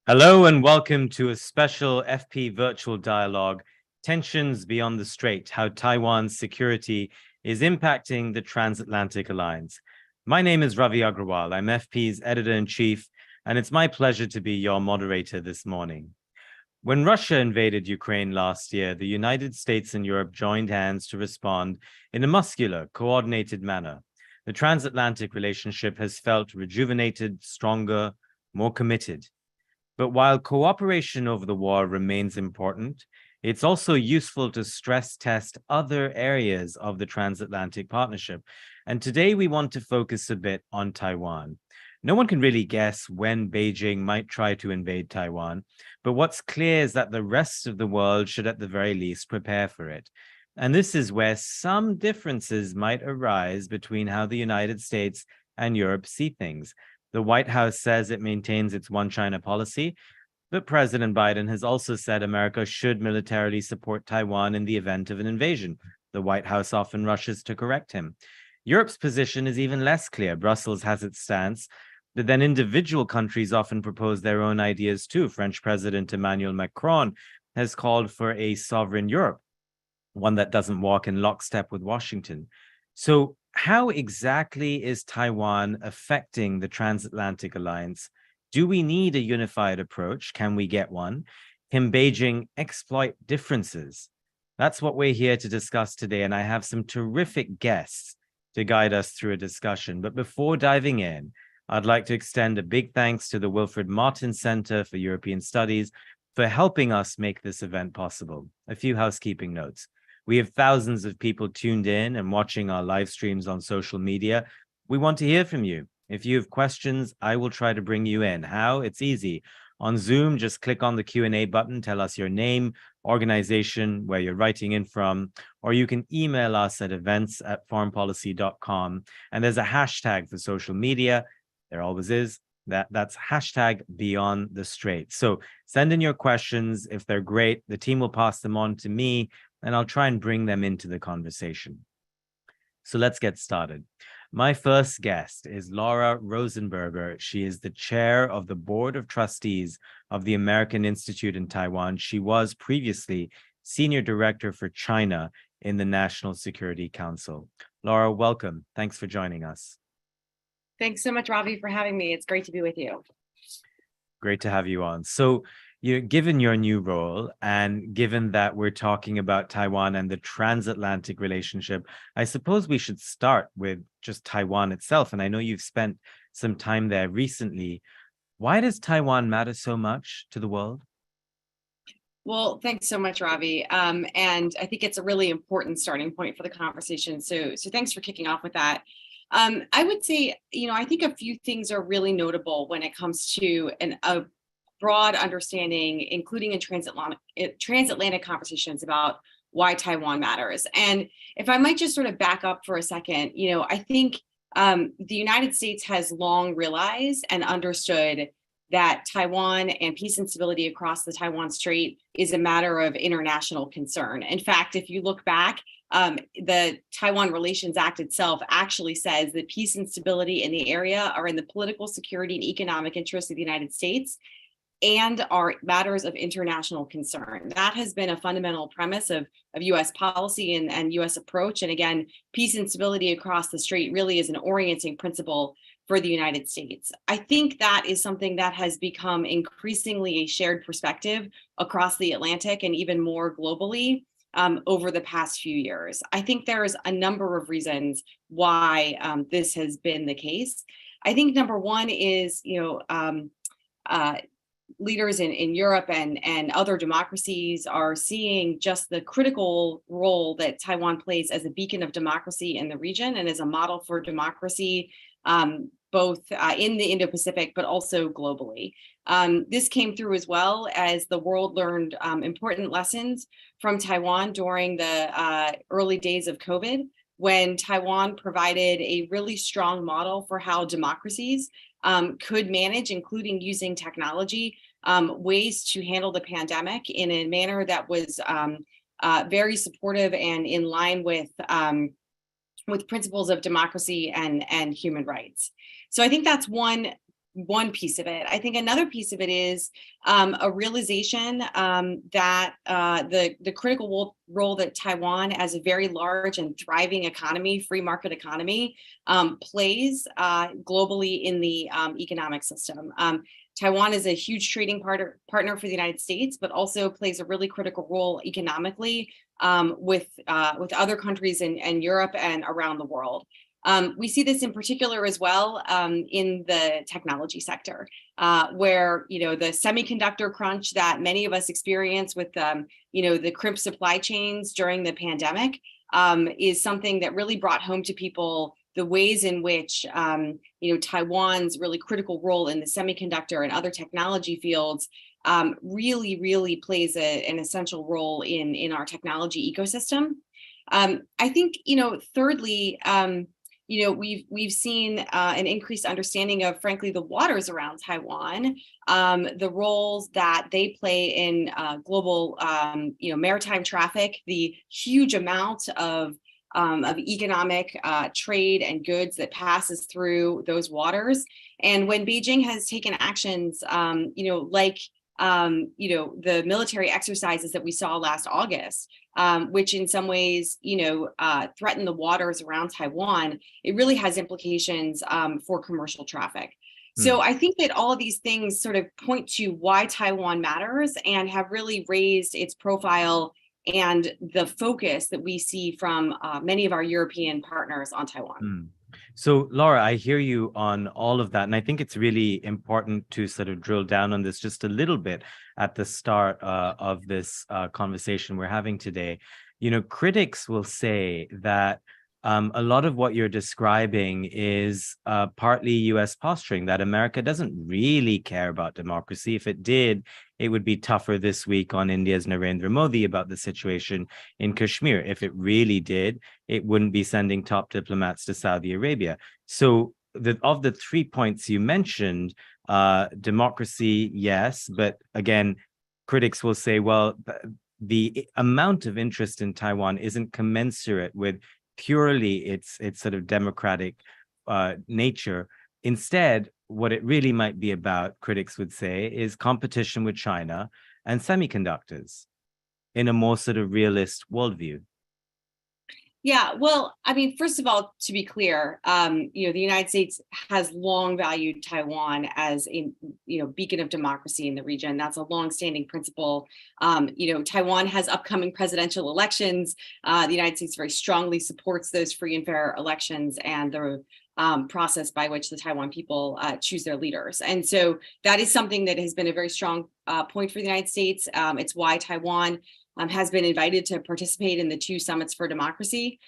Hello and welcome to a special FP virtual dialogue, Tensions Beyond the Strait, How Taiwan's Security is Impacting the Transatlantic Alliance. My name is Ravi Agrawal. I'm FP's editor-in-chief, and it's my pleasure to be your moderator this morning. When Russia invaded Ukraine last year, the United States and Europe joined hands to respond in a muscular, coordinated manner. The transatlantic relationship has felt rejuvenated, stronger, more committed. But while cooperation over the war remains important, it's also useful to stress test other areas of the transatlantic partnership. And today we want to focus a bit on Taiwan. No one can really guess when Beijing might try to invade Taiwan, but what's clear is that the rest of the world should at the very least prepare for it. And this is where some differences might arise between how the United States and Europe see things. The White House says it maintains its one China policy, but President Biden has also said America should militarily support Taiwan in the event of an invasion. The White House often rushes to correct him. Europe's position is even less clear. Brussels has its stance, but then individual countries often propose their own ideas too. French President Emmanuel Macron has called for a sovereign Europe, one that doesn't walk in lockstep with Washington. So how exactly is Taiwan affecting the transatlantic alliance? Do we need a unified approach? Can we get one? Can Beijing exploit differences? That's what we're here to discuss today, and I have some terrific guests to guide us through a discussion. But before diving in, I'd like to extend a big thanks to the Wilfried Martens Centre for European Studies for helping us make this event possible. A few housekeeping notes. We have thousands of people tuned in and watching our live streams on social media. We want to hear from you. If you have questions, I will try to bring you in. How? It's easy. On Zoom, just click on the Q&A button, tell us your name, organization, where you're writing in from, or you can email us at events@foreignpolicy.com. And there's a hashtag for social media. There always is. That's hashtag Beyond the Strait. So send in your questions. If they're great, the team will pass them on to me, and I'll try and bring them into the conversation. So let's get started. My first guest is Laura Rosenberger. She is the chair of the Board of Trustees of the American Institute in Taiwan. She was previously senior director for China in the National Security Council. Laura, welcome. Thanks for joining us. Thanks so much, Ravi, for having me. It's great to be with you. Great to have you on. So, given your new role and given that we're talking about Taiwan and the transatlantic relationship, I suppose we should start with just Taiwan itself. And I know you've spent some time there recently. Why does Taiwan matter so much to the world? Well, thanks so much, Ravi. And I think it's a really important starting point for the conversation. So thanks for kicking off with that. I would say, I think a few things are really notable when it comes to a broad understanding, including in transatlantic conversations about why Taiwan matters. And if I might just sort of back up for a second, I think the United States has long realized and understood that Taiwan and peace and stability across the Taiwan Strait is a matter of international concern. In fact, if you look back, the Taiwan Relations Act itself actually says that peace and stability in the area are in the political, security, and economic interests of the United States and are matters of international concern. That has been a fundamental premise of U.S. policy and U.S. approach. And again, peace and stability across the strait really is an orienting principle for the United States. I think that is something that has become increasingly a shared perspective across the Atlantic and even more globally over the past few years. I think there's a number of reasons why this has been the case. I think number one is, leaders in Europe and other democracies are seeing just the critical role that Taiwan plays as a beacon of democracy in the region and as a model for democracy, both in the Indo-Pacific, but also globally. This came through as well as the world learned important lessons from Taiwan during the early days of COVID, when Taiwan provided a really strong model for how democracies could manage, including using technology, ways to handle the pandemic in a manner that was very supportive and in line with principles of democracy and human rights. So I think that's one one piece of it. I think another piece of it is a realization that the critical role that Taiwan, as a very large and thriving economy, free market economy, plays globally in the economic system. Taiwan is a huge trading partner for the United States, but also plays a really critical role economically with other countries in Europe and around the world. We see this in particular as well in the technology sector, where the semiconductor crunch that many of us experience with the crimped supply chains during the pandemic is something that really brought home to people the ways in which Taiwan's really critical role in the semiconductor and other technology fields really plays an essential role in our technology ecosystem. I think thirdly, we've seen an increased understanding of, frankly, the waters around Taiwan, the roles that they play in global, maritime traffic, the huge amount of economic trade and goods that passes through those waters. And when Beijing has taken actions, like the military exercises that we saw last August, which in some ways, threaten the waters around Taiwan, it really has implications for commercial traffic. So I think that all of these things sort of point to why Taiwan matters and have really raised its profile and the focus that we see from many of our European partners on Taiwan. So, Laura, I hear you on all of that. And I think it's really important to sort of drill down on this just a little bit at the start of this conversation we're having today. Critics will say that a lot of what you're describing is partly U.S. posturing, that America doesn't really care about democracy. If it did, it would be tougher this week on India's Narendra Modi about the situation in Kashmir. If it really did, it wouldn't be sending top diplomats to Saudi Arabia. So of the 3 points you mentioned, democracy, yes, but again, critics will say, well, the amount of interest in Taiwan isn't commensurate with purely its sort of democratic nature. Instead, what it really might be about, critics would say, is competition with China and semiconductors in a more sort of realist worldview. Yeah, well, I mean, first of all, to be clear, the United States has long valued Taiwan as a beacon of democracy in the region. That's a longstanding principle. Taiwan has upcoming presidential elections. The United States very strongly supports those free and fair elections and the process by which the Taiwan people choose their leaders. And so that is something that has been a very strong point for the United States. It's why Taiwan has been invited to participate in the 2 summits for democracy.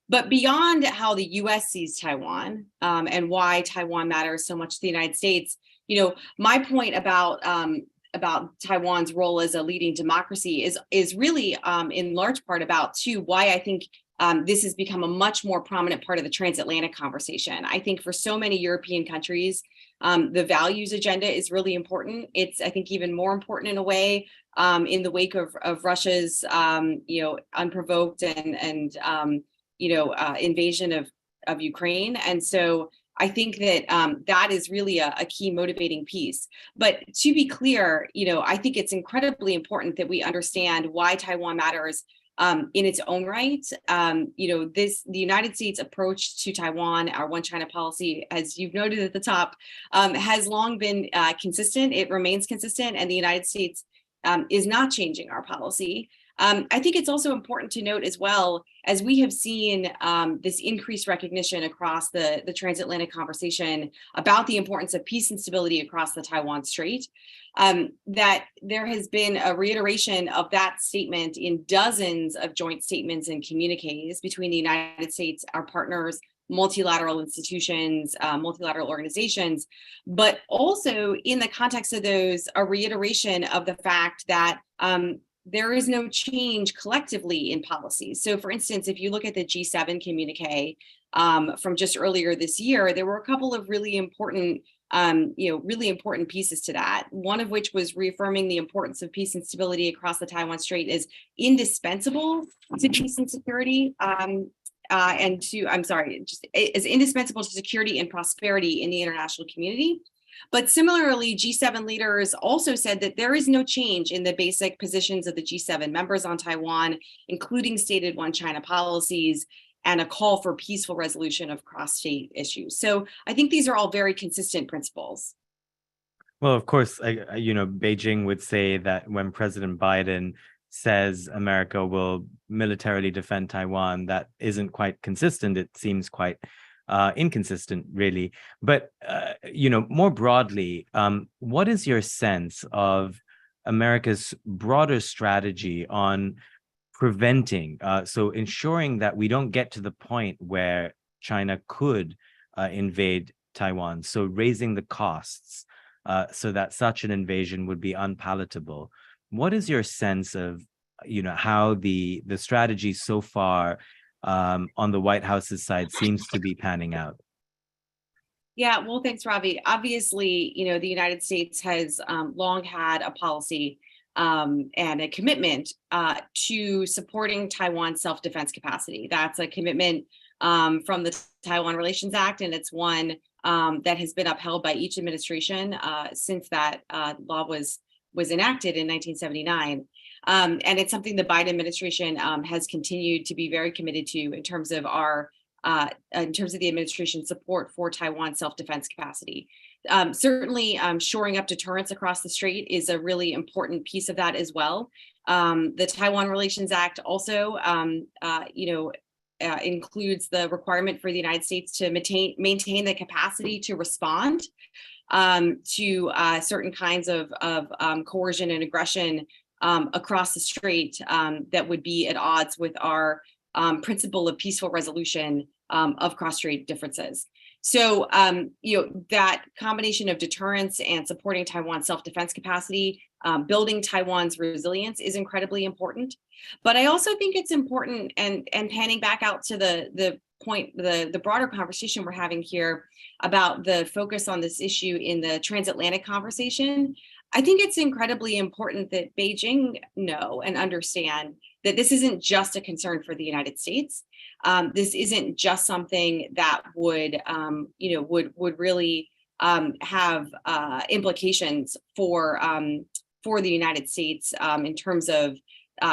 But beyond how the U.S. sees Taiwan and why Taiwan matters so much to the United States, my point about Taiwan's role as a leading democracy is really in large part about why I think this has become a much more prominent part of the transatlantic conversation. I think for so many European countries, the values agenda is really important. It's, I think, even more important in a way in the wake of Russia's, unprovoked and invasion of Ukraine. And so I think that that is really a key motivating piece. But to be clear, I think it's incredibly important that we understand why Taiwan matters in its own right. The United States approach to Taiwan, our One China policy, as you've noted at the top, has long been consistent. It remains consistent, and the United States is not changing our policy. I think it's also important to note as well, as we have seen this increased recognition across the transatlantic conversation about the importance of peace and stability across the Taiwan Strait, that there has been a reiteration of that statement in dozens of joint statements and communiques between the United States, our partners, multilateral institutions, multilateral organizations, but also in the context of those, a reiteration of the fact that there is no change collectively in policies. So for instance, if you look at the G7 communique from just earlier this year, there were a couple of really important pieces to that. One of which was reaffirming the importance of peace and stability across the Taiwan Strait is indispensable to peace and security. Is indispensable to security and prosperity in the international community. But similarly, G7 leaders also said that there is no change in the basic positions of the G7 members on Taiwan, including stated one China policies and a call for peaceful resolution of cross-state issues. So I think these are all very consistent principles. Well, of course, Beijing would say that when President Biden says America will militarily defend Taiwan, that isn't quite consistent. It seems quite inconsistent, really. But, more broadly, what is your sense of America's broader strategy on preventing, so ensuring that we don't get to the point where China could invade Taiwan, so raising the costs so that such an invasion would be unpalatable? What is your sense of, how the strategy so far on the White House's side seems to be panning out? Yeah, well, thanks, Ravi. Obviously, the United States has long had a policy and a commitment to supporting Taiwan's self-defense capacity. That's a commitment from the Taiwan Relations Act, and it's one that has been upheld by each administration since that law was enacted in 1979. And it's something the Biden administration has continued to be very committed to in terms of the administration's support for Taiwan's self-defense capacity. Certainly, shoring up deterrence across the strait is a really important piece of that as well. The Taiwan Relations Act also, includes the requirement for the United States to maintain the capacity to respond to certain kinds of coercion and aggression across the strait that would be at odds with our principle of peaceful resolution of cross-strait differences. So, that combination of deterrence and supporting Taiwan's self-defense capacity, building Taiwan's resilience is incredibly important. But I also think it's important, and panning back out to the point, the broader conversation we're having here about the focus on this issue in the transatlantic conversation, I think it's incredibly important that Beijing know and understand that this isn't just a concern for the United States. This isn't just something that would really have implications for the United States in terms of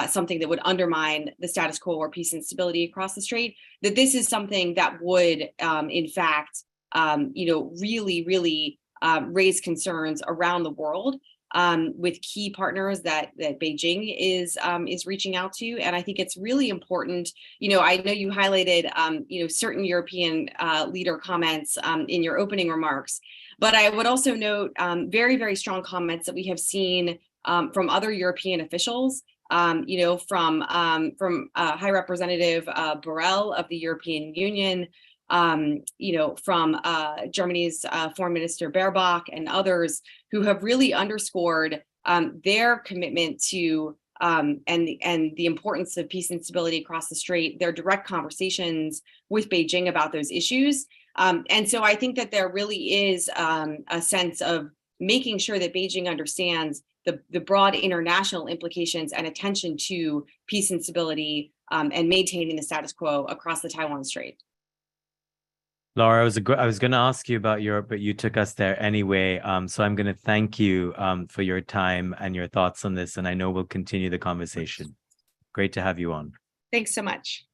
something that would undermine the status quo or peace and stability across the strait. That this is something that would, in fact, really raise concerns around the world with key partners that Beijing is reaching out to. And I think it's really important. I know you highlighted certain European leader comments in your opening remarks, but I would also note very, very strong comments that we have seen from other European officials. From High Representative Borrell of the European Union, from Germany's Foreign Minister Baerbock and others who have really underscored their commitment to and the importance of peace and stability across the strait, their direct conversations with Beijing about those issues. And so I think that there really is a sense of making sure that Beijing understands the broad international implications and attention to peace and stability and maintaining the status quo across the Taiwan Strait. Laura, I was going to ask you about Europe, but you took us there anyway. So I'm going to thank you for your time and your thoughts on this, and I know we'll continue the conversation. Great to have you on. Thanks so much.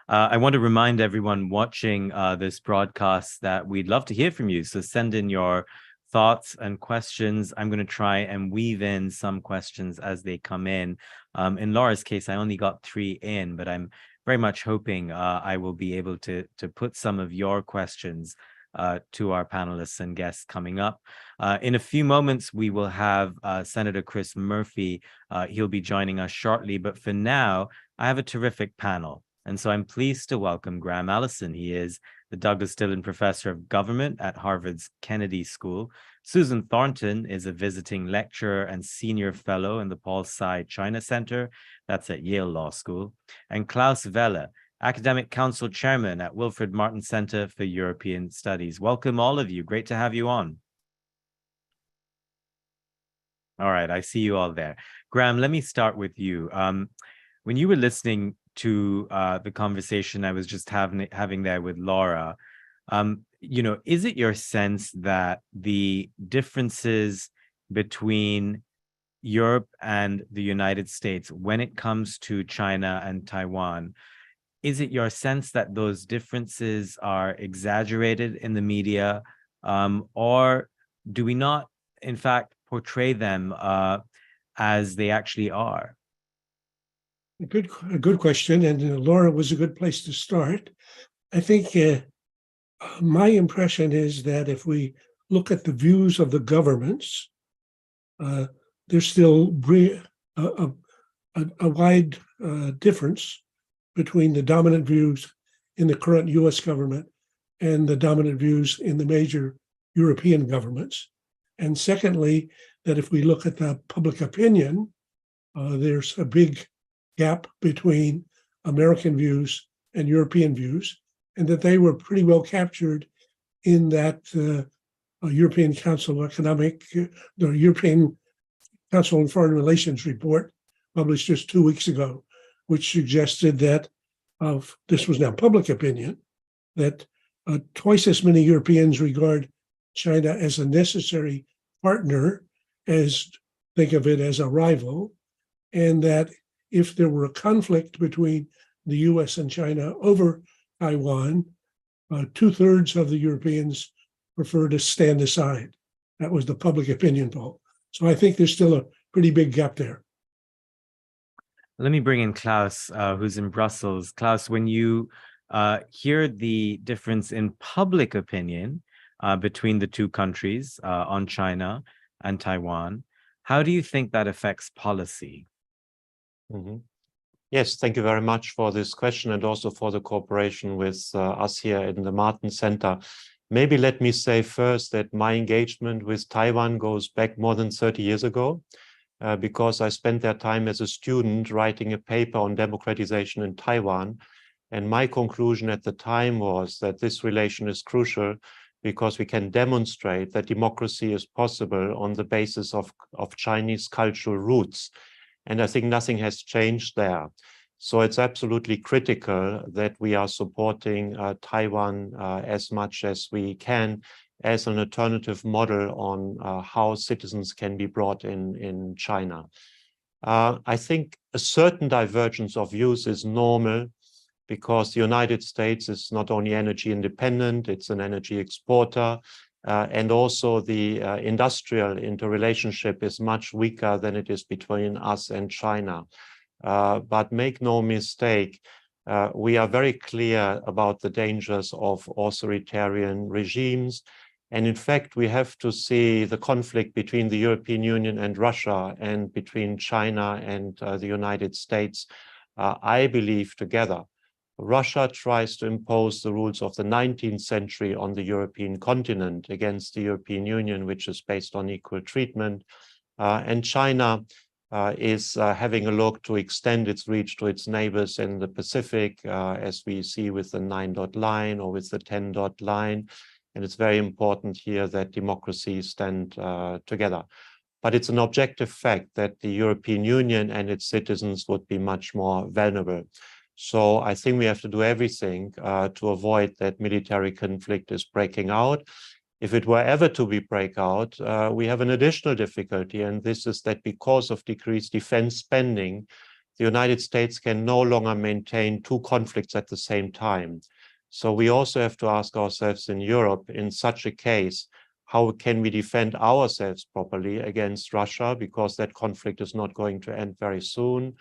I want to remind everyone watching this broadcast that we'd love to hear from you. So send in your thoughts and questions. I'm going to try and weave in some questions as they come in. In Laura's case, I only got 3 in, but I'm very much hoping I will be able to put some of your questions to our panelists and guests coming up. In a few moments, we will have Senator Chris Murphy. He'll be joining us shortly. But for now, I have a terrific panel. And so I'm pleased to welcome Graham Allison. He is the Douglas Dillon Professor of Government at Harvard's Kennedy School. Susan Thornton is a visiting lecturer and senior fellow in the Paul Tsai China Center. That's at Yale Law School. And Klaus Welle, Academic Council Chairman at Wilfried Martens Centre for European Studies. Welcome, all of you. Great to have you on. All right, I see you all there. Graham, let me start with you. When you were listening to the conversation I was just having there with Laura, is it your sense that the differences between Europe and the United States when it comes to China and Taiwan, is it your sense that those differences are exaggerated in the media, or do we not, in fact, portray them as they actually are? A good question, and Laura was a good place to start. I think my impression is that if we look at the views of the governments, there's still a wide difference between the dominant views in the current U.S. government and the dominant views in the major European governments. And secondly, that if we look at the public opinion, there's a big gap between American views and European views, and that they were pretty well captured in that European Council of the European Council on Foreign Relations report published just 2 weeks ago, which suggested that this was now public opinion, that twice as many Europeans regard China as a necessary partner as think of it as a rival, and that if there were a conflict between the US and China over Taiwan, 2/3 of the Europeans prefer to stand aside. That was the public opinion poll. So I think there's still a pretty big gap there. Let me bring in Klaus, who's in Brussels. Klaus, when you hear the difference in public opinion between the two countries on China and Taiwan, how do you think that affects policy? Mm-hmm. Yes, thank you very much for this question and also for the cooperation with us here in the Martens Centre. Maybe let me say first that my engagement with Taiwan goes back more than 30 years ago, because I spent that time as a student writing a paper on democratization in Taiwan. And my conclusion at the time was that this relation is crucial because we can demonstrate that democracy is possible on the basis of Chinese cultural roots. And I think nothing has changed there. So it's absolutely critical that we are supporting Taiwan as much as we can as an alternative model on how citizens can be brought in China. I think a certain divergence of views is normal because the United States is not only energy independent, it's an energy exporter. And also the industrial interrelationship is much weaker than it is between us and China. But make no mistake, we are very clear about the dangers of authoritarian regimes. And in fact, we have to see the conflict between the European Union and Russia and between China and the United States, I believe, together. Russia tries to impose the rules of the 19th century on the European continent against the European Union, which is based on equal treatment. And China is having a look to extend its reach to its neighbors in the Pacific, as we see with the 9-dot line or with the 10-dot line. And it's very important here that democracies stand together. But it's an objective fact that the European Union and its citizens would be much more vulnerable. So I think we have to do everything to avoid that military conflict is breaking out. If it were ever to be break out, we have an additional difficulty, and this is that because of decreased defense spending, the United States can no longer maintain two conflicts at the same time. So we also have to ask ourselves in Europe, in such a case, how can we defend ourselves properly against Russia, because that conflict is not going to end very soon.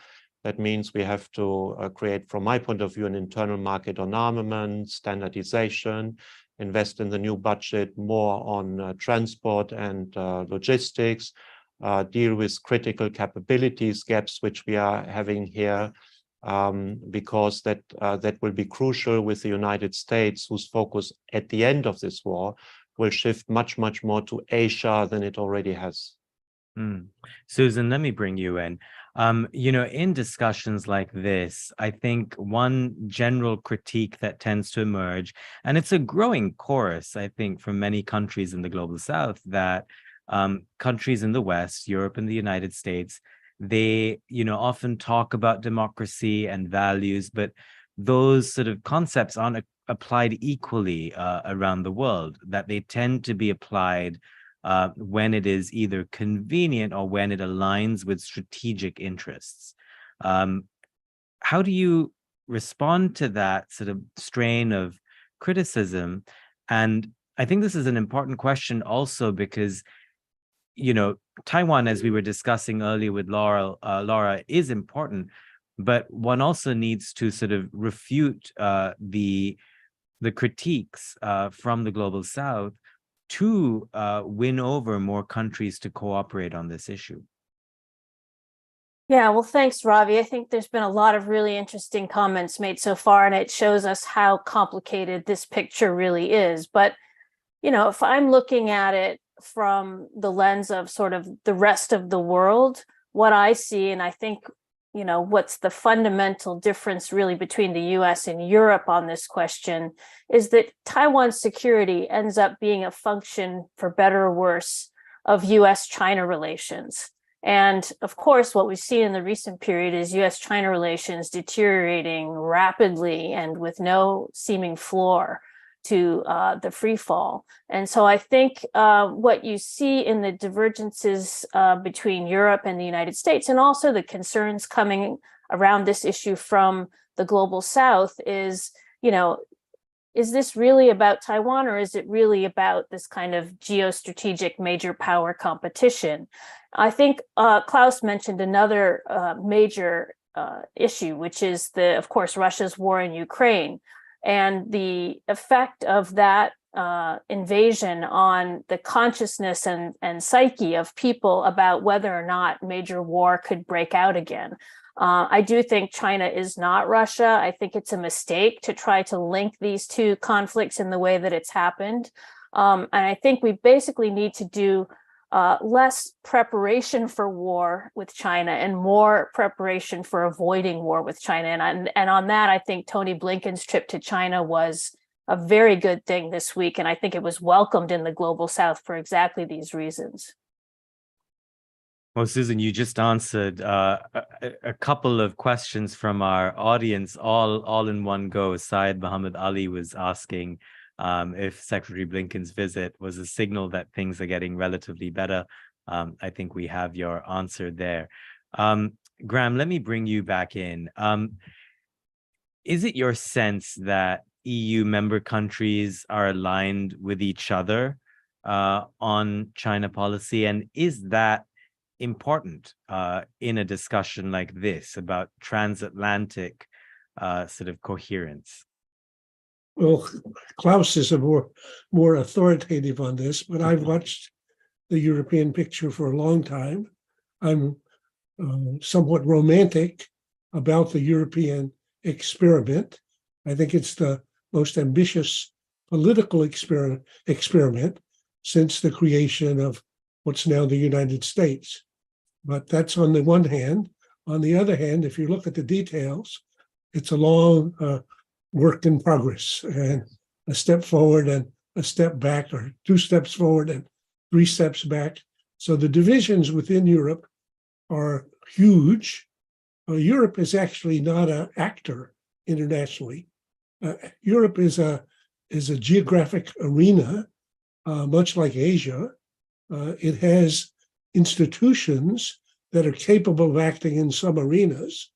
That means we have to create, from my point of view, an internal market on armament, standardization, invest in the new budget more on transport and logistics, deal with critical capabilities gaps, which we are having here, because that will be crucial with the United States, whose focus at the end of this war will shift much, much more to Asia than it already has. Susan, let me bring you in. In discussions like this, I think one general critique that tends to emerge, and it's a growing chorus, I think, from many countries in the global South, that countries in the West, Europe and the United States, they, often talk about democracy and values, but those sort of concepts aren't applied equally around the world, that they tend to be applied when it is either convenient or when it aligns with strategic interests. How do you respond to that sort of strain of criticism? And I think this is an important question also because, you know, Taiwan, as we were discussing earlier with Laura, is important, but one also needs to sort of refute the critiques from the global South to win over more countries to cooperate on this issue. Yeah, well, thanks, Ravi. I think there's been a lot of really interesting comments made so far, and it shows us how complicated this picture really is. But, you know, if I'm looking at it from the lens of sort of the rest of the world, what I see, and I think, you know, what's the fundamental difference really between the US and Europe on this question is that Taiwan's security ends up being a function, for better or worse, of US-China relations. And of course, what we've seen in the recent period is US-China relations deteriorating rapidly and with no seeming floor to the free fall. And so I think what you see in the divergences between Europe and the United States, and also the concerns coming around this issue from the global South is, you know, is this really about Taiwan, or is it really about this kind of geostrategic major power competition? I think Klaus mentioned another major issue, which is of course, Russia's war in Ukraine and the effect of that invasion on the consciousness and psyche of people about whether or not major war could break out again. I do think China is not Russia. I think it's a mistake to try to link these two conflicts in the way that it's happened. And I think we basically need to do less preparation for war with China and more preparation for avoiding war with China. And on that, I think Tony Blinken's trip to China was a very good thing this week. And I think it was welcomed in the global South for exactly these reasons. Well, Susan, you just answered a couple of questions from our audience all in one go. Syed Muhammad Ali was asking if Secretary Blinken's visit was a signal that things are getting relatively better. I think we have your answer there. Graham, let me bring you back in. Is it your sense that EU member countries are aligned with each other on China policy? And is that important in a discussion like this about transatlantic sort of coherence? Well, Klaus is a more authoritative on this, but I've watched the European picture for a long time. I'm somewhat romantic about the European experiment. I think it's the most ambitious political experiment since the creation of what's now the United States. But that's on the one hand. On the other hand, if you look at the details, it's a long work in progress, and a step forward and a step back, or 2 steps forward and 3 steps back. So the divisions within Europe are huge. Europe is actually not an actor internationally. Europe is a geographic arena, much like Asia. It has institutions that are capable of acting in some arenas.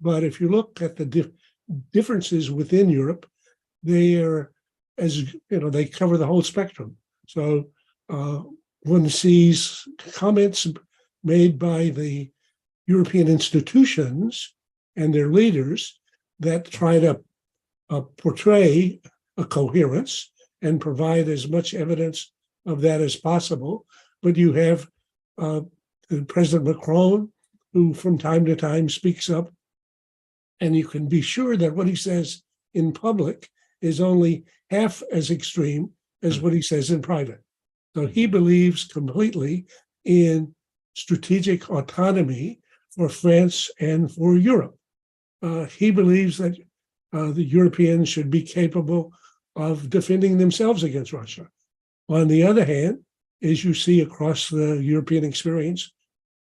But if you look at the differences within Europe, they are, as you know, they cover the whole spectrum. So one sees comments made by the European institutions and their leaders that try to portray a coherence and provide as much evidence of that as possible. But you have President Macron, who from time to time speaks up, and you can be sure that what he says in public is only half as extreme as what he says in private. So he believes completely in strategic autonomy for France and for Europe. He believes that the Europeans should be capable of defending themselves against Russia. On the other hand, as you see across the European experience,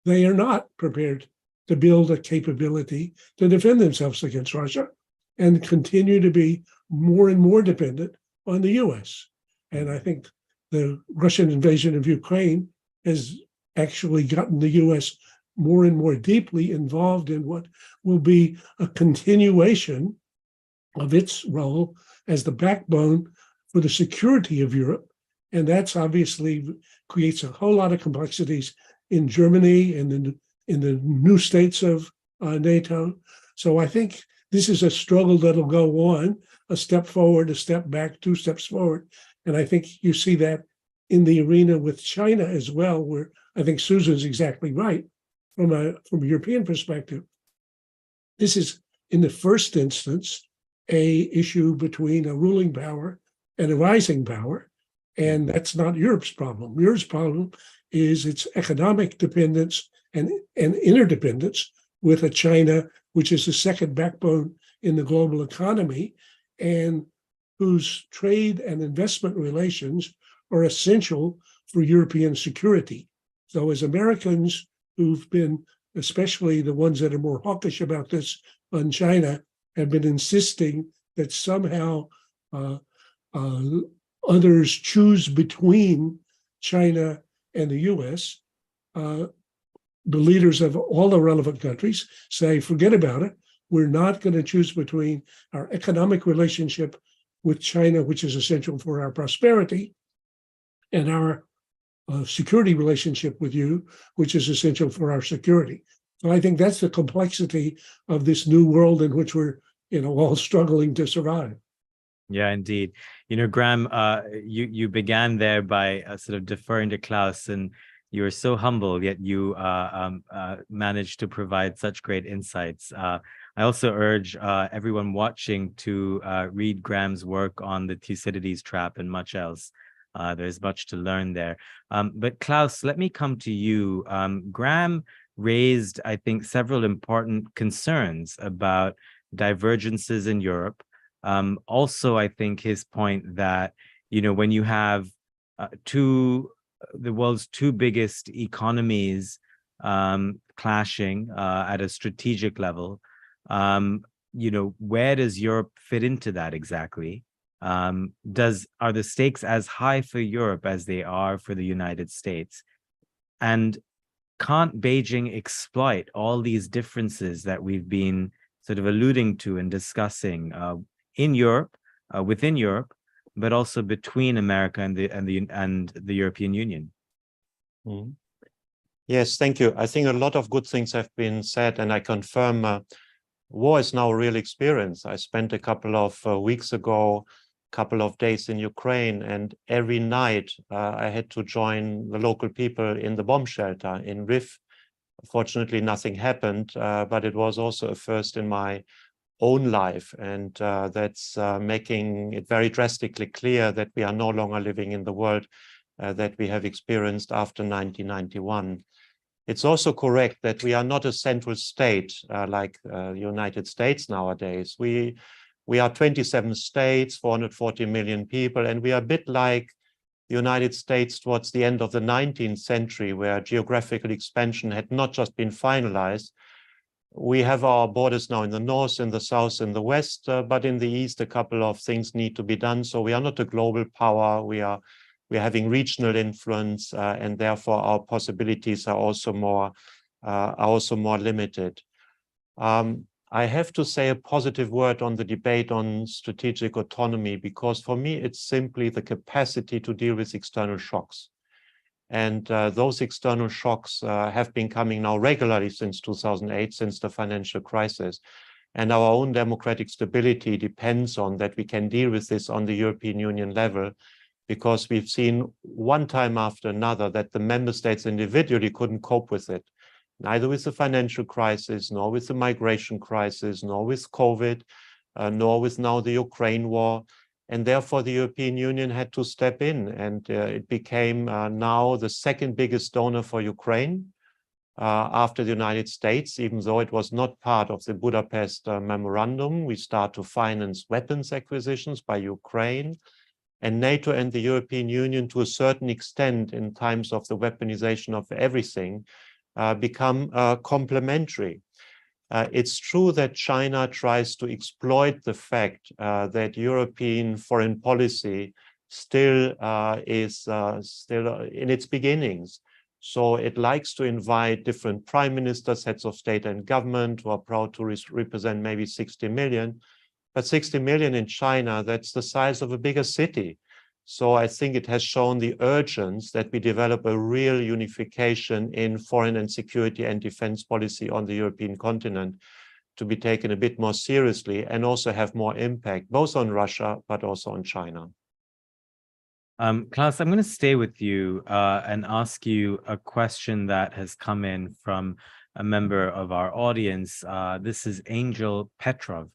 they are not prepared to build a capability to defend themselves against Russia. and continue to be more and more dependent on the US. And I think the Russian invasion of Ukraine has actually gotten the US more and more deeply involved in what will be a continuation of its role as the backbone for the security of Europe. And that's obviously creates a whole lot of complexities in Germany and in the new states of NATO. So I think this is a struggle that'll go on, a step forward, a step back, two steps forward. And I think you see that in the arena with China as well, where I think Susan's exactly right from a European perspective. This is, in the first instance, a issue between a ruling power and a rising power. And that's not Europe's problem. Europe's problem is its economic dependence and interdependence with a China, which is the second backbone in the global economy, and whose trade and investment relations are essential for European security. So as Americans who've been, especially the ones that are more hawkish about this on China, have been insisting that somehow others choose between China and the US, the leaders of all the relevant countries say, forget about it. We're not going to choose between our economic relationship with China, which is essential for our prosperity, and our security relationship with you, which is essential for our security. So I think that's the complexity of this new world in which we're, all struggling to survive. Yeah, indeed. Graham, you began there by sort of deferring to Klaus, and you were so humble, yet you managed to provide such great insights. I also urge everyone watching to read Graham's work on the Thucydides trap and much else. There's much to learn there. But Klaus, let me come to you. Graham raised, I think, several important concerns about divergences in Europe. Also, I think his point that, when you have the world's two biggest economies clashing at a strategic level, where does Europe fit into that exactly? Are the stakes as high for Europe as they are for the United States? And can't Beijing exploit all these differences that we've been sort of alluding to and discussing in Europe, within Europe, but also between America and the European Union? Mm-hmm. Yes, thank you. I think a lot of good things have been said, and I confirm war is now a real experience. I spent a couple of weeks ago, couple of days in Ukraine, and every night I had to join the local people in the bomb shelter in Lviv. Fortunately, nothing happened, but it was also a first in my own life, and that's making it very drastically clear that we are no longer living in the world that we have experienced after 1991. It's also correct that we are not a central state like the United States nowadays. We are 27 states, 440 million people, and we are a bit like the United States towards the end of the 19th century, where geographical expansion had not just been finalized. We have our borders now in the north, in the south, in the west, but in the east, a couple of things need to be done. So we are not a global power. We're having regional influence, and therefore our possibilities are also more limited. I have to say a positive word on the debate on strategic autonomy, because for me, it's simply the capacity to deal with external shocks. And those external shocks have been coming now regularly since 2008, since the financial crisis. And our own democratic stability depends on that we can deal with this on the European Union level, because we've seen one time after another that the member states individually couldn't cope with it. Neither with the financial crisis, nor with the migration crisis, nor with COVID, nor with now the Ukraine war. And therefore, the European Union had to step in, and it became now the second biggest donor for Ukraine after the United States, even though it was not part of the Budapest memorandum. We start to finance weapons acquisitions by Ukraine. And NATO and the European Union, to a certain extent, in times of the weaponization of everything, become complementary. It's true that China tries to exploit the fact that European foreign policy still is still in its beginnings. So it likes to invite different prime ministers, heads of state and government who are proud to represent maybe 60 million. But 60 million in China, that's the size of a bigger city. So I think it has shown the urgence that we develop a real unification in foreign and security and defense policy on the European continent to be taken a bit more seriously and also have more impact, both on Russia, but also on China. Klaus, I'm going to stay with you and ask you a question that has come in from a member of our audience. This is Angel Petrov,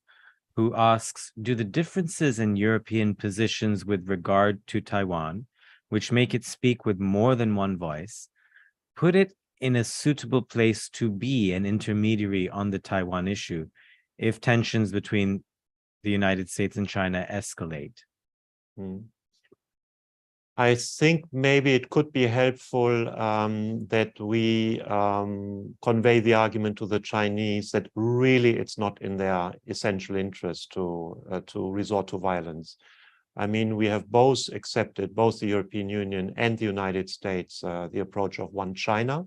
who asks, do the differences in European positions with regard to Taiwan, which make it speak with more than one voice, put it in a suitable place to be an intermediary on the Taiwan issue if tensions between the United States and China escalate? I think maybe it could be helpful that we convey the argument to the Chinese that really it's not in their essential interest to resort to violence. I mean, we have both accepted, both the European Union and the United States, the approach of one China,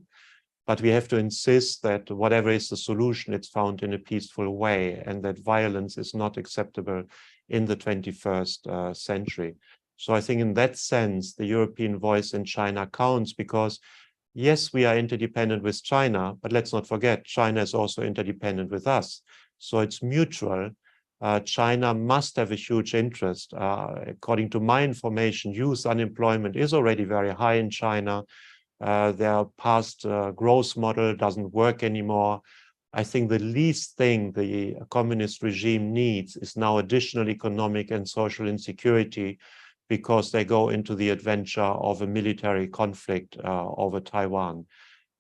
but we have to insist that whatever is the solution, it's found in a peaceful way and that violence is not acceptable in the 21st century. So I think in that sense, the European voice in China counts because, yes, we are interdependent with China, but let's not forget, China is also interdependent with us. So it's mutual. China must have a huge interest. According to my information, youth unemployment is already very high in China. Their past growth model doesn't work anymore. I think the least thing the communist regime needs is now additional economic and social insecurity, because they go into the adventure of a military conflict over Taiwan.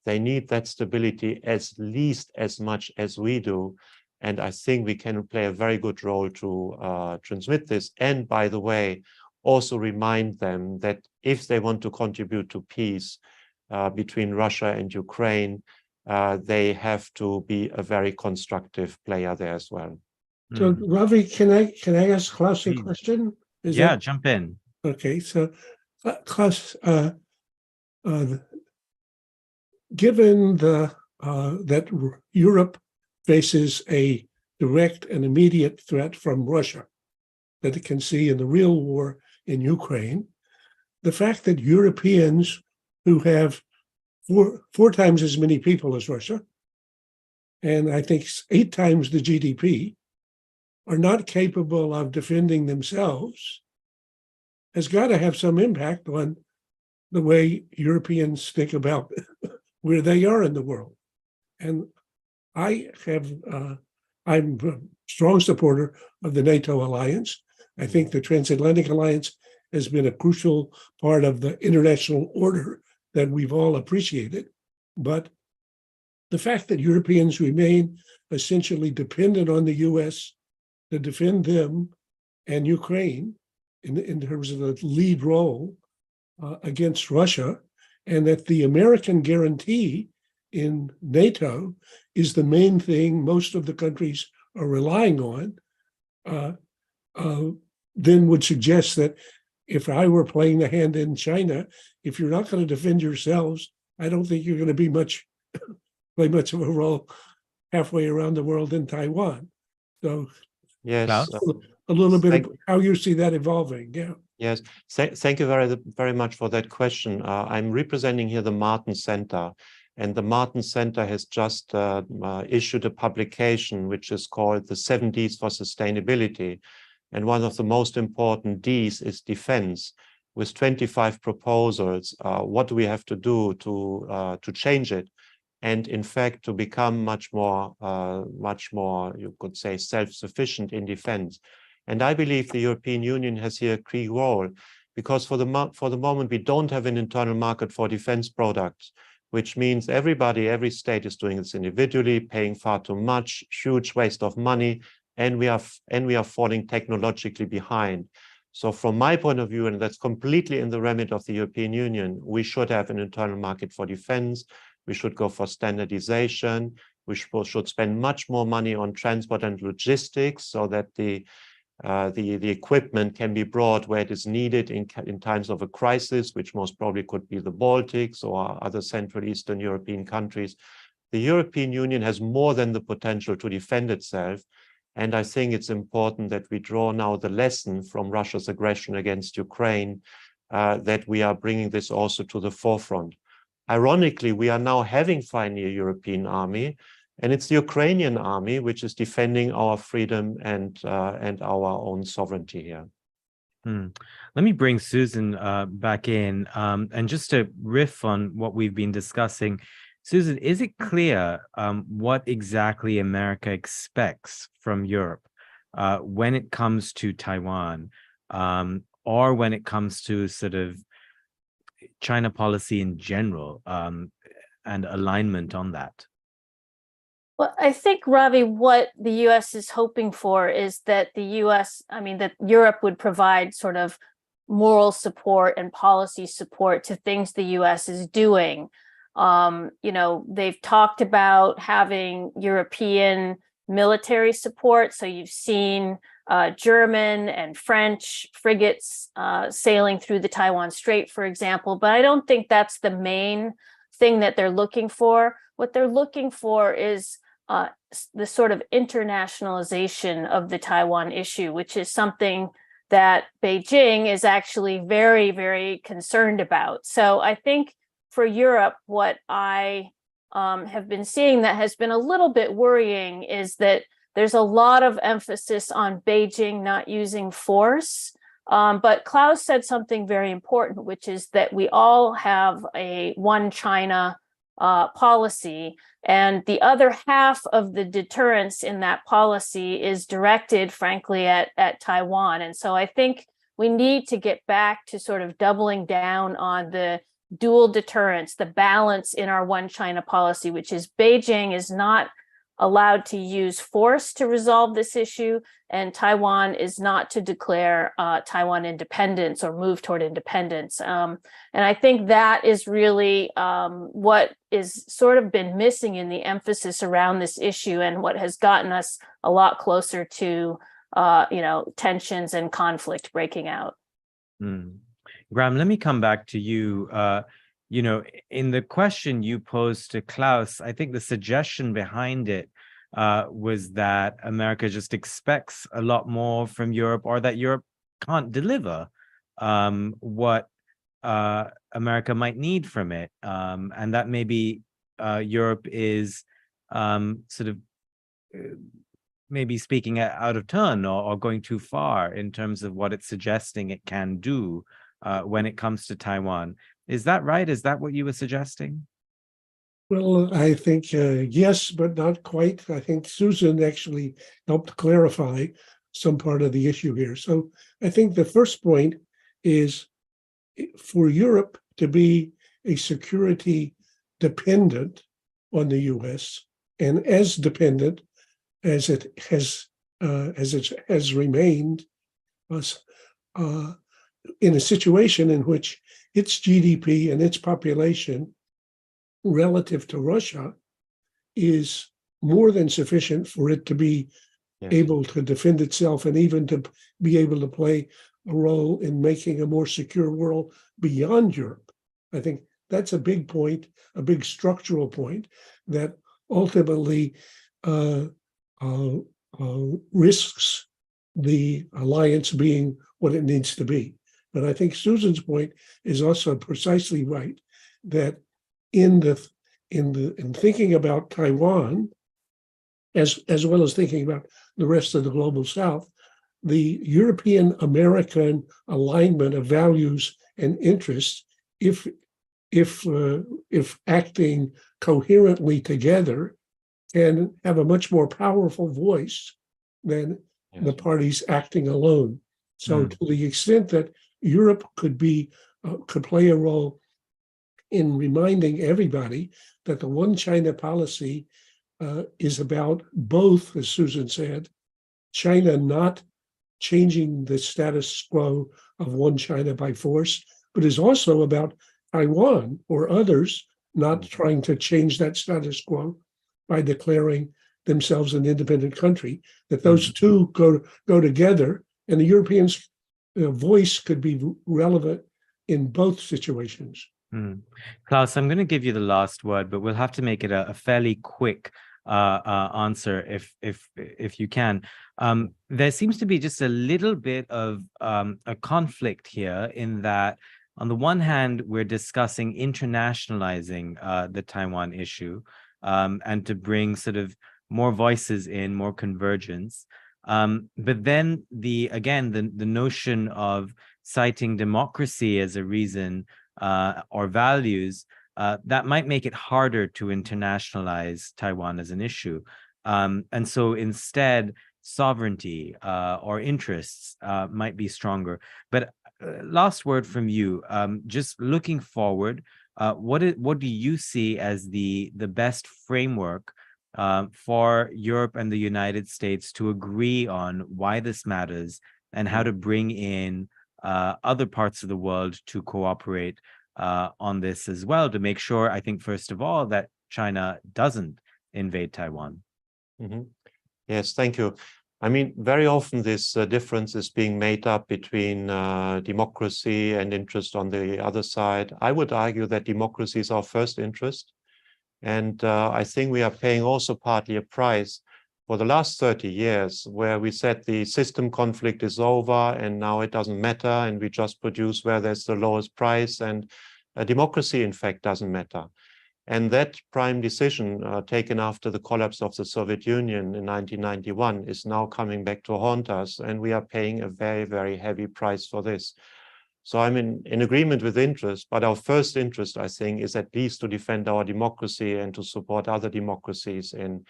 They need that stability at least as much as we do. And I think we can play a very good role to transmit this. And by the way, also remind them that if they want to contribute to peace between Russia and Ukraine, they have to be a very constructive player there as well. So, Ravi, can I ask Klaus a question? Jump in. Okay, so Klaus, given that Europe faces a direct and immediate threat from Russia that it can see in the real war in Ukraine, the fact that Europeans who have four times as many people as Russia, and I think 8 times the GDP, are not capable of defending themselves has got to have some impact on the way Europeans think about where they are in the world. And I'm a strong supporter of the NATO alliance. I think the transatlantic alliance has been a crucial part of the international order that we've all appreciated. But the fact that Europeans remain essentially dependent on the US to defend them and Ukraine in terms of the lead role against Russia, and that the American guarantee in NATO is the main thing most of the countries are relying on, then would suggest that if I were playing the hand in China, if you're not going to defend yourselves, I don't think you're going to play much of a role halfway around the world in Taiwan. So yes, a little bit of how you see that evolving. Yeah. Yes, thank you very much for that question. I'm representing here the Martens Centre, and the Martens Centre has just issued a publication which is called the 7 Ds for Sustainability. And one of the most important Ds is defense, with 25 proposals. What do we have to do to change it? And in fact, to become much more, you could say, self-sufficient in defense. And I believe the European Union has here a key role, because for the moment, we don't have an internal market for defense products, which means every state is doing this individually, paying far too much, huge waste of money, and we are falling technologically behind. So from my point of view, and that's completely in the remit of the European Union, we should have an internal market for defense. We should go for standardization. We should spend much more money on transport and logistics so that the equipment can be brought where it is needed in times of a crisis, which most probably could be the Baltics or other Central Eastern European countries. The European Union has more than the potential to defend itself. And I think it's important that we draw now the lesson from Russia's aggression against Ukraine, that we are bringing this also to the forefront. Ironically, we are now having finally a European army, and it's the Ukrainian army which is defending our freedom and our own sovereignty here. Let me bring Susan back in, and just to riff on what we've been discussing. Susan, is it clear what exactly America expects from Europe when it comes to Taiwan, or when it comes to sort of China policy in general, and alignment on that? Well, I think, Ravi, what the U.S. is hoping for is that that Europe would provide sort of moral support and policy support to things the U.S. is doing. They've talked about having European military support. So you've seen German and French frigates sailing through the Taiwan Strait, for example. But I don't think that's the main thing that they're looking for. What they're looking for is the sort of internationalization of the Taiwan issue, which is something that Beijing is actually very, very concerned about. So I think for Europe, what I have been seeing that has been a little bit worrying is that there's a lot of emphasis on Beijing not using force. But Klaus said something very important, which is that we all have a one China policy, and the other half of the deterrence in that policy is directed, frankly, at Taiwan. And so I think we need to get back to sort of doubling down on the dual deterrence, the balance in our one China policy, which is Beijing is not allowed to use force to resolve this issue, and Taiwan is not to declare Taiwan independence or move toward independence. And I think that is really what is sort of been missing in the emphasis around this issue, and what has gotten us a lot closer to tensions and conflict breaking out. Graham, let me come back to you. In the question you posed to Klaus, I think the suggestion behind it was that America just expects a lot more from Europe, or that Europe can't deliver what America might need from it, and that maybe Europe is sort of maybe speaking out of turn, or going too far in terms of what it's suggesting it can do when it comes to Taiwan. Is that right? Is that what you were suggesting? Well, I think yes, but not quite. I think Susan actually helped clarify some part of the issue here. So I think the first point is for Europe to be a security dependent on the U.S. and as dependent as it has remained in a situation in which its GDP and its population relative to Russia is more than sufficient for it to be able to defend itself, and even to be able to play a role in making a more secure world beyond Europe. I think that's a big point, a big structural point that ultimately risks the alliance being what it needs to be. But I think Susan's point is also precisely right, that in thinking about Taiwan, as well as thinking about the rest of the global South, the European-American alignment of values and interests, if acting coherently together, can have a much more powerful voice than the parties acting alone. So to the extent that Europe could play a role in reminding everybody that the one China policy is about both, as Susan said, China not changing the status quo of one China by force, but is also about Taiwan or others not trying to change that status quo by declaring themselves an independent country, that those two go together, and the Europeans' voice could be relevant in both situations. Klaus, I'm going to give you the last word, but we'll have to make it a fairly quick answer if you can. There seems to be just a little bit of a conflict here in that, on the one hand, we're discussing internationalizing the Taiwan issue and to bring sort of more voices in, more convergence. But then the notion of citing democracy as a reason or values, that might make it harder to internationalize Taiwan as an issue. And so instead, sovereignty or interests might be stronger. But last word from you, just looking forward, what do you see as the best framework for Europe and the United States to agree on why this matters and how to bring in other parts of the world to cooperate on this as well, to make sure, I think, first of all, that China doesn't invade Taiwan? Yes, thank you. I mean, very often this difference is being made up between democracy and interest on the other side. I would argue that democracy is our first interest. And I think we are paying also partly a price for the last 30 years, where we said the system conflict is over and now it doesn't matter, and we just produce where there's the lowest price, and democracy, in fact, doesn't matter. And that prime decision taken after the collapse of the Soviet Union in 1991 is now coming back to haunt us, and we are paying a very, very heavy price for this. So I'm in agreement with interest, but our first interest, I think, is at least to defend our democracy and to support other democracies in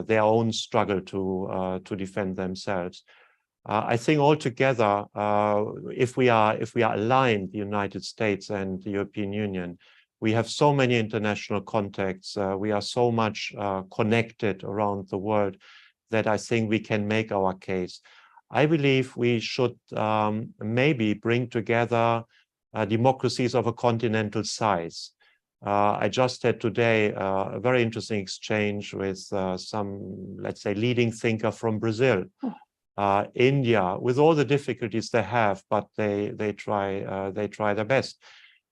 their own struggle to defend themselves. I think altogether, if we are aligned, the United States and the European Union, we have so many international contacts. We are so much connected around the world that I think we can make our case. I believe we should maybe bring together democracies of a continental size. I just had today a very interesting exchange with some, let's say, leading thinker from Brazil, India, with all the difficulties they have, but they try their best.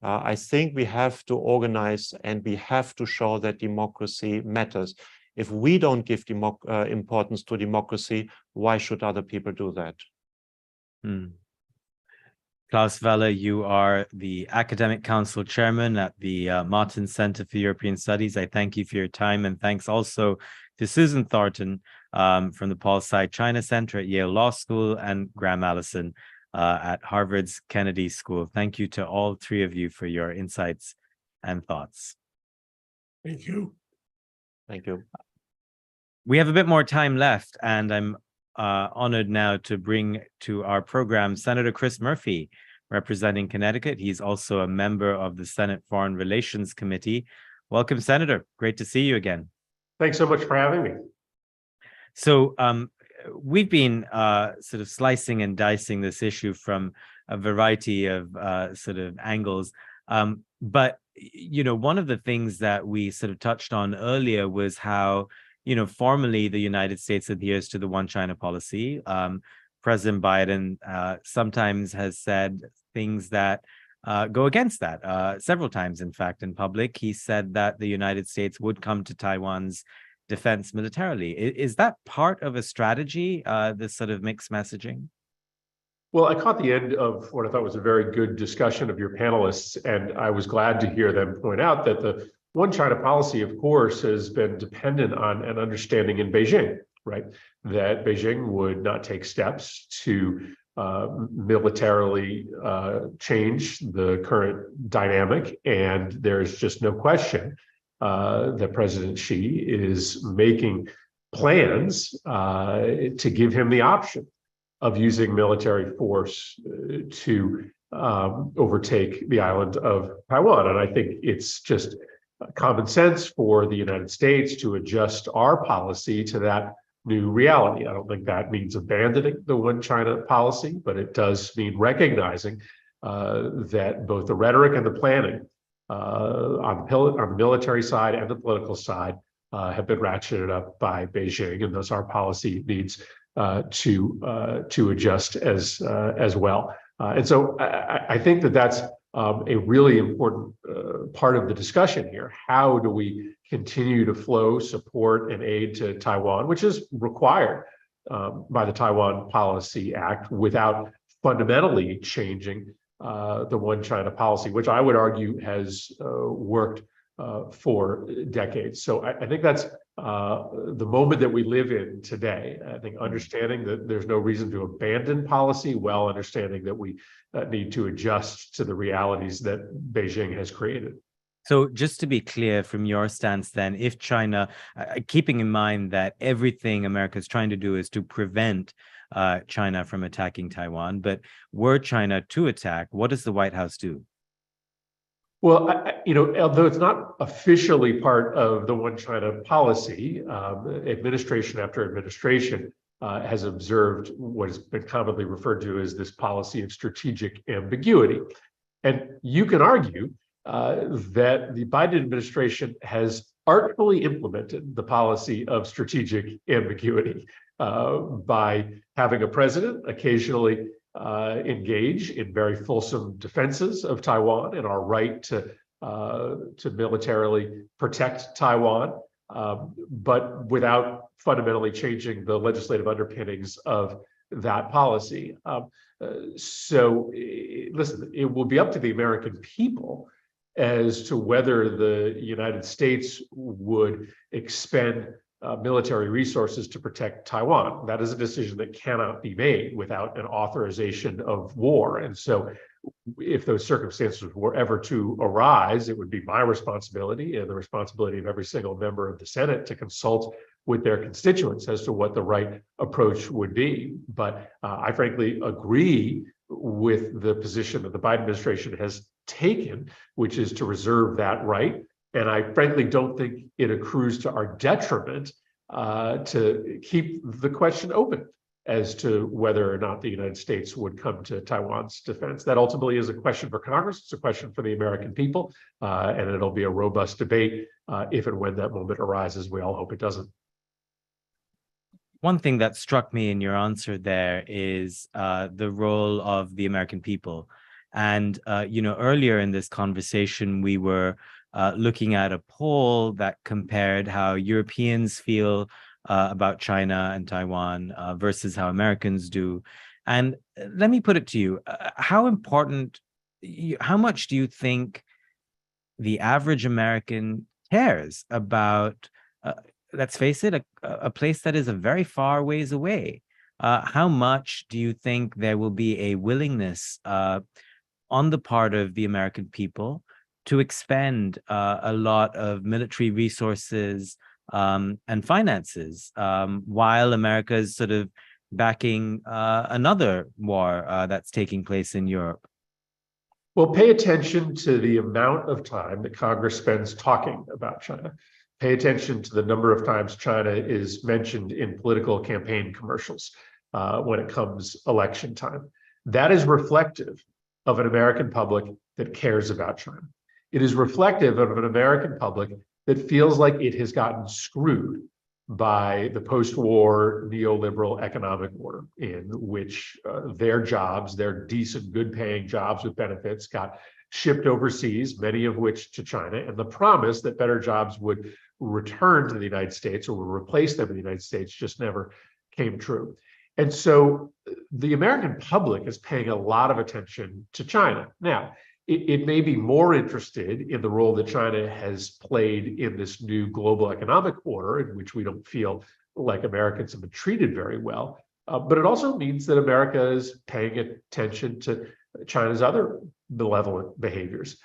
I think we have to organize and we have to show that democracy matters. If we don't give importance to democracy, why should other people do that? Klaus Welle, you are the Academic Council Chairman at the Martens Centre for European Studies. I thank you for your time, and thanks also to Susan Thornton from the Paul Tsai China Center at Yale Law School and Graham Allison at Harvard's Kennedy School. Thank you to all three of you for your insights and thoughts. Thank you. Thank you. We have a bit more time left, and I'm honored now to bring to our program Senator Chris Murphy, representing Connecticut. He's also a member of the Senate Foreign Relations Committee. Welcome, Senator. Great to see you again. Thanks so much for having me. So we've been sort of slicing and dicing this issue from a variety of sort of angles. But, you know, one of the things that we sort of touched on earlier was how, you know, formally the United States adheres to the one China policy. President Biden sometimes has said things that go against that. Several times, in fact, in public, he said that the United States would come to Taiwan's defense militarily. Is that part of a strategy, this sort of mixed messaging? Well, I caught the end of what I thought was a very good discussion of your panelists, and I was glad to hear them point out that the one China policy, of course, has been dependent on an understanding in Beijing, right? That Beijing would not take steps to militarily change the current dynamic. And there's just no question that President Xi is making plans to give him the option of using military force to overtake the island of Taiwan. And I think it's just common sense for the United States to adjust our policy to that new reality. I don't think that means abandoning the one China policy, but it does mean recognizing that both the rhetoric and the planning on the military side and the political side have been ratcheted up by Beijing, and thus our policy needs to adjust as well. And so I think that that's a really important part of the discussion here. How do we continue to flow support and aid to Taiwan, which is required by the Taiwan Policy Act, without fundamentally changing the one China policy, which I would argue has worked for decades. So I think that's the moment that we live in today. I think understanding that there's no reason to abandon policy, while understanding that we need to adjust to the realities that Beijing has created. So just to be clear from your stance then, if China, keeping in mind that everything America is trying to do is to prevent China from attacking Taiwan, but were China to attack, what does the White House do? Well, although it's not officially part of the one China policy, administration after administration has observed what has been commonly referred to as this policy of strategic ambiguity. And you can argue that the Biden administration has artfully implemented the policy of strategic ambiguity by having a president occasionally engage in very fulsome defenses of Taiwan and our right to militarily protect Taiwan, but without fundamentally changing the legislative underpinnings of that policy. So listen, it will be up to the American people as to whether the United States would expend military resources to protect Taiwan. That is a decision that cannot be made without an authorization of war. And so if those circumstances were ever to arise, it would be my responsibility and the responsibility of every single member of the Senate to consult with their constituents as to what the right approach would be. But I frankly agree with the position that the Biden administration has taken, which is to reserve that right. And I frankly don't think it accrues to our detriment to keep the question open as to whether or not the United States would come to Taiwan's defense. That ultimately is a question for Congress. It's a question for the American people, and it'll be a robust debate if and when that moment arises. We all hope it doesn't. One thing that struck me in your answer there is the role of the American people. And, earlier in this conversation, we were looking at a poll that compared how Europeans feel about China and Taiwan versus how Americans do. And let me put it to you, how much do you think the average American cares about, let's face it, a place that is a very far ways away? How much do you think there will be a willingness on the part of the American people to expend a lot of military resources and finances while America is sort of backing another war that's taking place in Europe? Well, pay attention to the amount of time that Congress spends talking about China. Pay attention to the number of times China is mentioned in political campaign commercials when it comes election time. That is reflective of an American public that cares about China. It is reflective of an American public that feels like it has gotten screwed by the post-war neoliberal economic order, in which their jobs, their decent, good-paying jobs with benefits, got shipped overseas, many of which to China, and the promise that better jobs would return to the United States or would replace them in the United States just never came true. And so the American public is paying a lot of attention to China. Now, it may be more interested in the role that China has played in this new global economic order, in which we don't feel like Americans have been treated very well. But it also means that America is paying attention to China's other malevolent behaviors.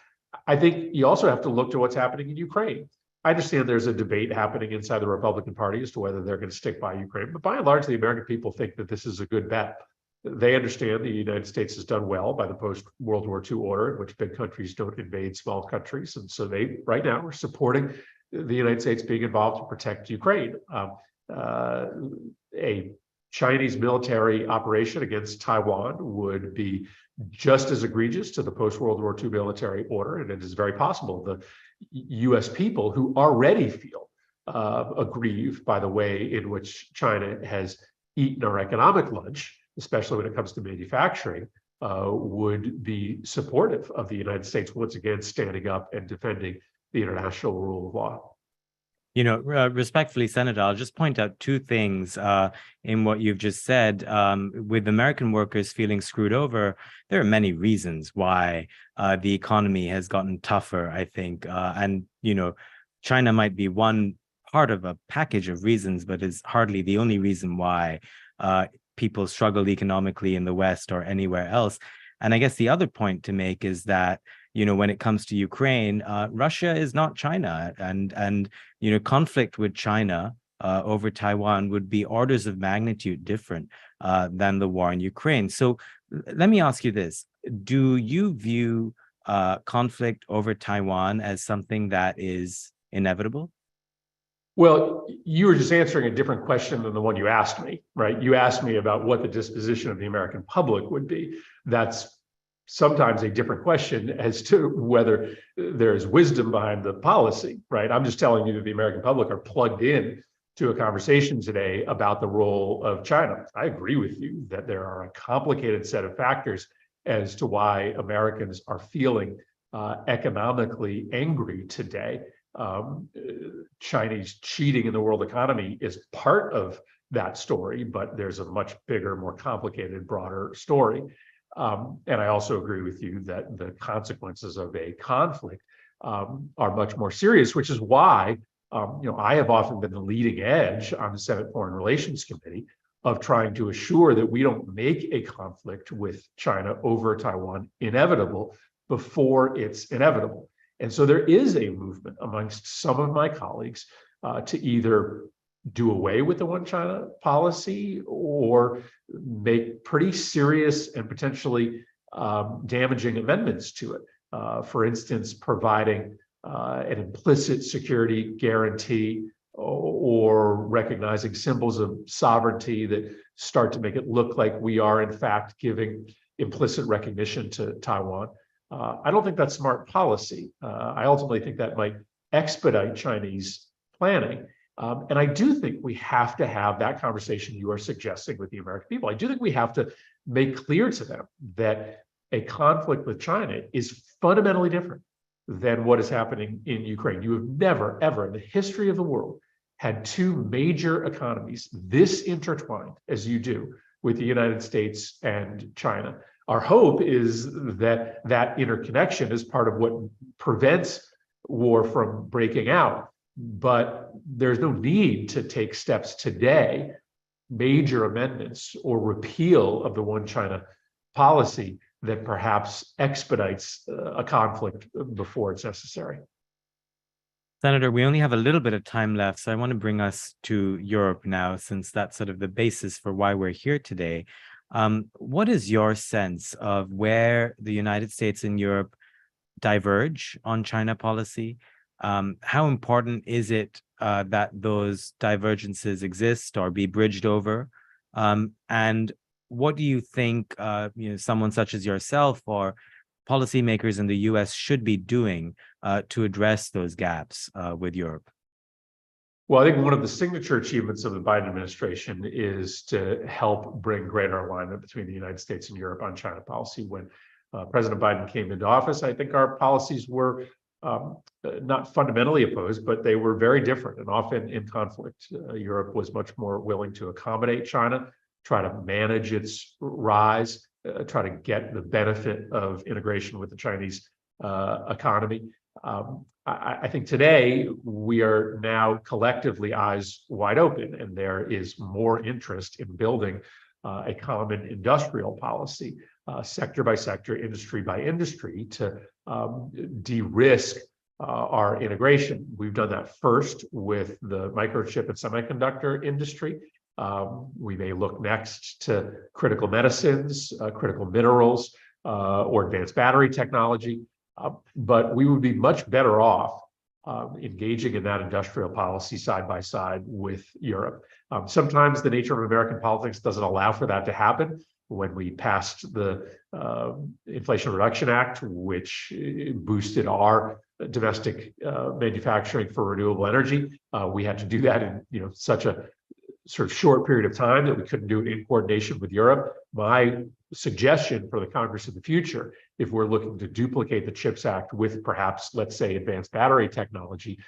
I think you also have to look to what's happening in Ukraine. I understand there's a debate happening inside the Republican Party as to whether they're going to stick by Ukraine, but by and large, the American people think that this is a good bet. They understand the United States has done well by the post-World War II order, in which big countries don't invade small countries. And so they, right now, are supporting the United States being involved to protect Ukraine. A Chinese military operation against Taiwan would be just as egregious to the post-World War II military order, and it is very possible the U.S. people, who already feel aggrieved by the way in which China has eaten our economic lunch, especially when it comes to manufacturing, would be supportive of the United States once again standing up and defending the international rule of law. You know, respectfully, Senator, I'll just point out two things in what you've just said. With American workers feeling screwed over, there are many reasons why the economy has gotten tougher, I think. And, you know, China might be one part of a package of reasons, but is hardly the only reason why people struggle economically in the West or anywhere else. And I guess the other point to make is that, you know, when it comes to Ukraine, Russia is not China, and you know, conflict with China over Taiwan would be orders of magnitude different than the war in Ukraine. So let me ask you this: do you view conflict over Taiwan as something that is inevitable? Well, you were just answering a different question than the one you asked me, right? You asked me about what the disposition of the American public would be. That's sometimes a different question as to whether there's wisdom behind the policy, right? I'm just telling you that the American public are plugged in to a conversation today about the role of China. I agree with you that there are a complicated set of factors as to why Americans are feeling economically angry today. Chinese cheating in the world economy is part of that story, but there's a much bigger, more complicated, broader story. And I also agree with you that the consequences of a conflict are much more serious, which is why you know, I have often been the leading edge on the Senate Foreign Relations Committee of trying to assure that we don't make a conflict with China over Taiwan inevitable before it's inevitable. And so there is a movement amongst some of my colleagues to either do away with the one China policy or make pretty serious and potentially damaging amendments to it. For instance, providing an implicit security guarantee or recognizing symbols of sovereignty that start to make it look like we are in fact giving implicit recognition to Taiwan. I don't think that's smart policy. I ultimately think that might expedite Chinese planning. And I do think we have to have that conversation you are suggesting with the American people. I do think we have to make clear to them that a conflict with China is fundamentally different than what is happening in Ukraine. You have never, ever in the history of the world had two major economies this intertwined as you do with the United States and China. Our hope is that that interconnection is part of what prevents war from breaking out. But there's no need to take steps today, major amendments or repeal of the one China policy that perhaps expedites a conflict before it's necessary. Senator, we only have a little bit of time left, so I want to bring us to Europe now, since that's sort of the basis for why we're here today. What is your sense of where the United States and Europe diverge on China policy? How important is it that those divergences exist or be bridged over? And what do you think you know, someone such as yourself or policymakers in the U.S. should be doing to address those gaps with Europe? Well, I think one of the signature achievements of the Biden administration is to help bring greater alignment between the United States and Europe on China policy. When President Biden came into office, I think our policies were not fundamentally opposed, but they were very different and often in conflict. Europe was much more willing to accommodate China, try to manage its rise, try to get the benefit of integration with the Chinese economy. I think today we are now collectively eyes wide open, and there is more interest in building a common industrial policy, sector by sector, industry by industry, to de-risk our integration. We've done that first with the microchip and semiconductor industry. We may look next to critical medicines, critical minerals, or advanced battery technology. But we would be much better off engaging in that industrial policy side by side with Europe. Sometimes the nature of American politics doesn't allow for that to happen. When we passed the Inflation Reduction Act, which boosted our domestic manufacturing for renewable energy. We had to do that in such a sort of short period of time that we couldn't do it in coordination with Europe. My suggestion for the Congress of the future, if we're looking to duplicate the CHIPS Act with perhaps, let's say, advanced battery technology,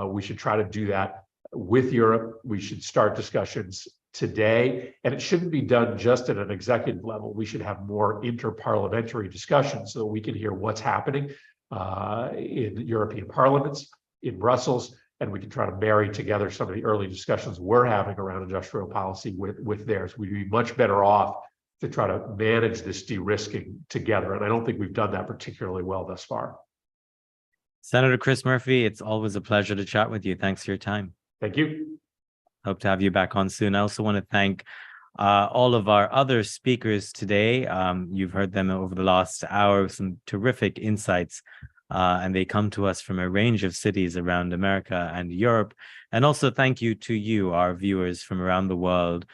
we should try to do that with Europe. We should start discussions today, and it shouldn't be done just at an executive level. We should have more interparliamentary discussions so that we can hear what's happening in European parliaments, in Brussels, and we can try to marry together some of the early discussions we're having around industrial policy with theirs. We'd be much better off to try to manage this de-risking together. And I don't think we've done that particularly well thus far. Senator Chris Murphy, it's always a pleasure to chat with you. Thanks for your time. Thank you. Hope to have you back on soon. I also want to thank all of our other speakers today. You've heard them over the last hour with some terrific insights, and they come to us from a range of cities around America and Europe. And also thank you to you, our viewers from around the world,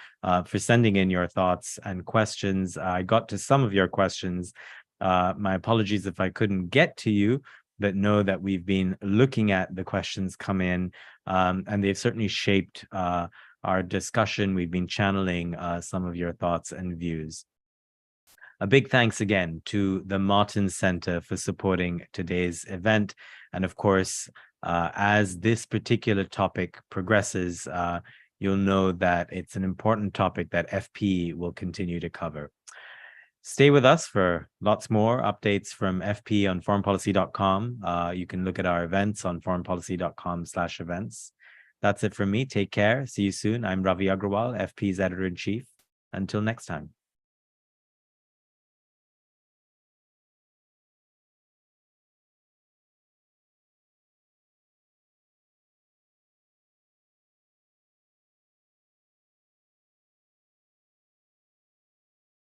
for sending in your thoughts and questions. I got to some of your questions. My apologies if I couldn't get to you, but know that we've been looking at the questions come in, and they've certainly shaped our discussion. We've been channeling some of your thoughts and views. A big thanks again to the Martens Centre for supporting today's event. And of course, as this particular topic progresses, you'll know that it's an important topic that FP will continue to cover. Stay with us for lots more updates from FP on foreignpolicy.com. You can look at our events on foreignpolicy.com/events. That's it from me. Take care. See you soon. I'm Ravi Agrawal, FP's editor-in-chief. Until next time.